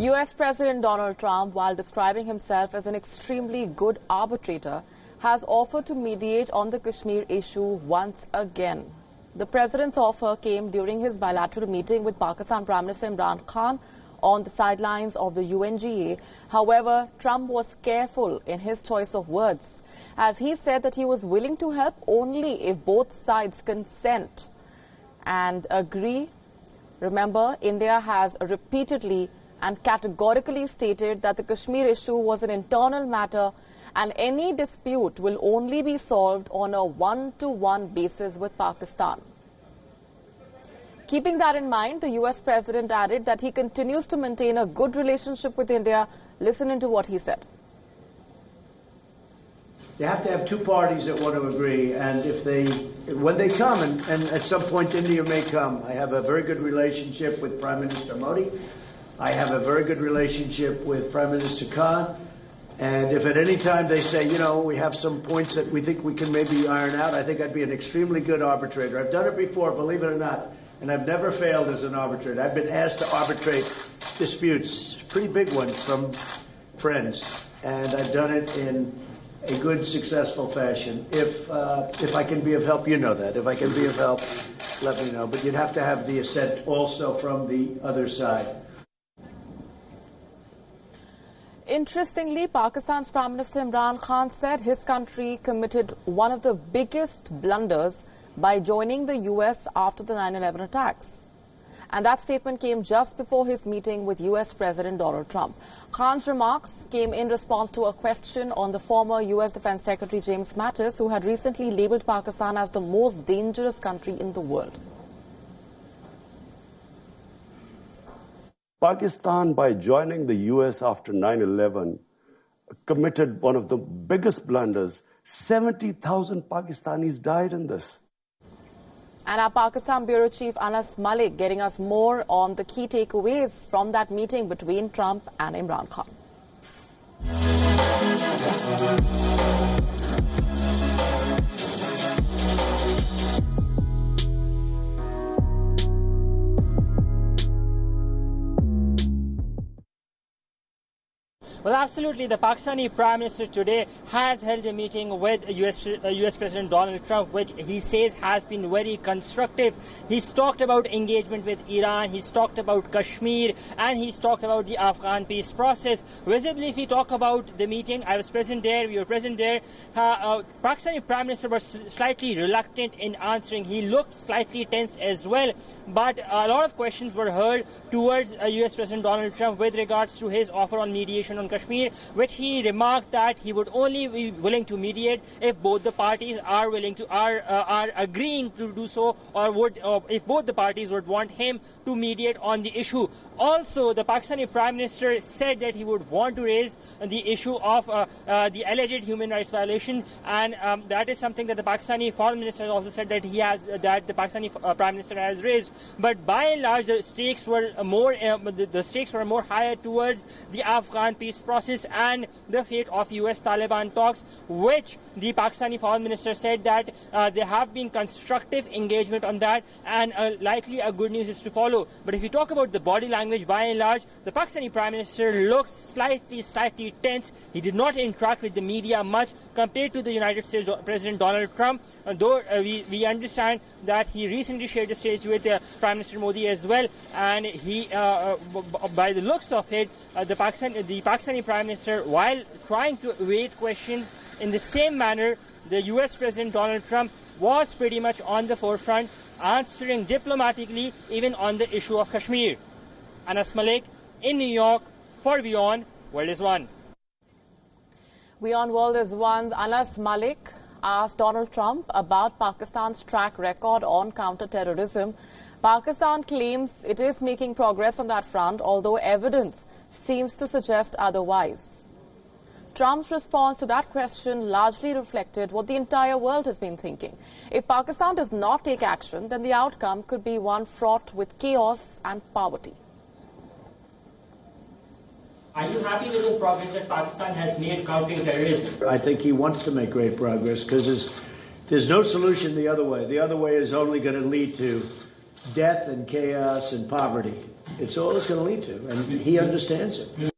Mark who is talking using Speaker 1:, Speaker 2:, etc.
Speaker 1: US President Donald Trump, while describing himself as an extremely good arbitrator, has offered to mediate on the Kashmir issue once again. The president's offer came during his bilateral meeting with Pakistan Prime Minister Imran Khan on the sidelines of the UNGA. However, Trump was careful in his choice of words, as he said that he was willing to help only if both sides consent and agree. Remember, India has repeatedly and categorically stated that the Kashmir issue was an internal matter and any dispute will only be solved on a one-to-one basis with Pakistan. Keeping that in mind, the US president added that he continues to maintain a good relationship with India. Listen into what he said.
Speaker 2: You have to have two parties that want to agree, and when they come, and at some point India may come, I have a very good relationship with Prime Minister Modi. I have a very good relationship with Prime Minister Khan. And if at any time they say, you know, we have some points that we think we can maybe iron out, I think I'd be an extremely good arbitrator. I've done it before, believe it or not, and I've never failed as an arbitrator. I've been asked to arbitrate disputes, pretty big ones from friends, and I've done it in a good, successful fashion. If I can be of help, you know that. If I can be of help, let me know. But you'd have to have the assent also from the other side.
Speaker 1: Interestingly, Pakistan's Prime Minister Imran Khan said his country committed one of the biggest blunders by joining the US after the 9/11 attacks. And that statement came just before his meeting with US President Donald Trump. Khan's remarks came in response to a question on the former US Defense Secretary James Mattis, who had recently labeled Pakistan as the most dangerous country in the world.
Speaker 3: Pakistan, by joining the US after 9/11, committed one of the biggest blunders. 70,000 Pakistanis died in this.
Speaker 1: And our Pakistan Bureau Chief Anas Malik getting us more on the key takeaways from that meeting between Trump and Imran Khan.
Speaker 4: Well, absolutely. The Pakistani Prime Minister today has held a meeting with US President Donald Trump, which he says has been very constructive. He's talked about engagement with Iran, he's talked about Kashmir, and he's talked about the Afghan peace process. Visibly, if we talk about the meeting, I was present there, we were present there. Pakistani Prime Minister was slightly reluctant in answering. He looked slightly tense as well. But a lot of questions were heard towards US President Donald Trump with regards to his offer on mediation on Kashmir, which he remarked that he would only be willing to mediate if both the parties are agreeing to do so, or if both the parties would want him to mediate on the issue. Also, the Pakistani Prime Minister said that he would want to raise the issue of the alleged human rights violation, and that is something that the Pakistani Foreign Minister also said that the Pakistani Prime Minister has raised. But by and large, the stakes were more higher towards the Afghan peace process and the fate of US Taliban talks, which the Pakistani Foreign Minister said that there have been constructive engagement on that, and likely a good news is to follow. But if we talk about the body language, by and large, the Pakistani Prime Minister looks slightly tense. He did not interact with the media much compared to the United States President Donald Trump, though we understand that he recently shared the stage with Prime Minister Modi as well, and he, by the looks of it, the Pakistani Prime Minister, while trying to evade questions in the same manner, the US President Donald Trump was pretty much on the forefront, answering diplomatically even on the issue of Kashmir. Anas Malik in New York for WION, World is One.
Speaker 1: WION World is One's Anas Malik asked Donald Trump about Pakistan's track record on counter-terrorism. Pakistan claims it is making progress on that front, although evidence seems to suggest otherwise. Trump's response to that question largely reflected what the entire world has been thinking. If Pakistan does not take action, then the outcome could be one fraught with chaos and poverty.
Speaker 4: Are you happy with the progress that Pakistan has made countering terrorism?
Speaker 2: I think he wants to make great progress because there's no solution the other way. The other way is only going to lead to death and chaos and poverty. It's all it's going to lead to, and he understands it.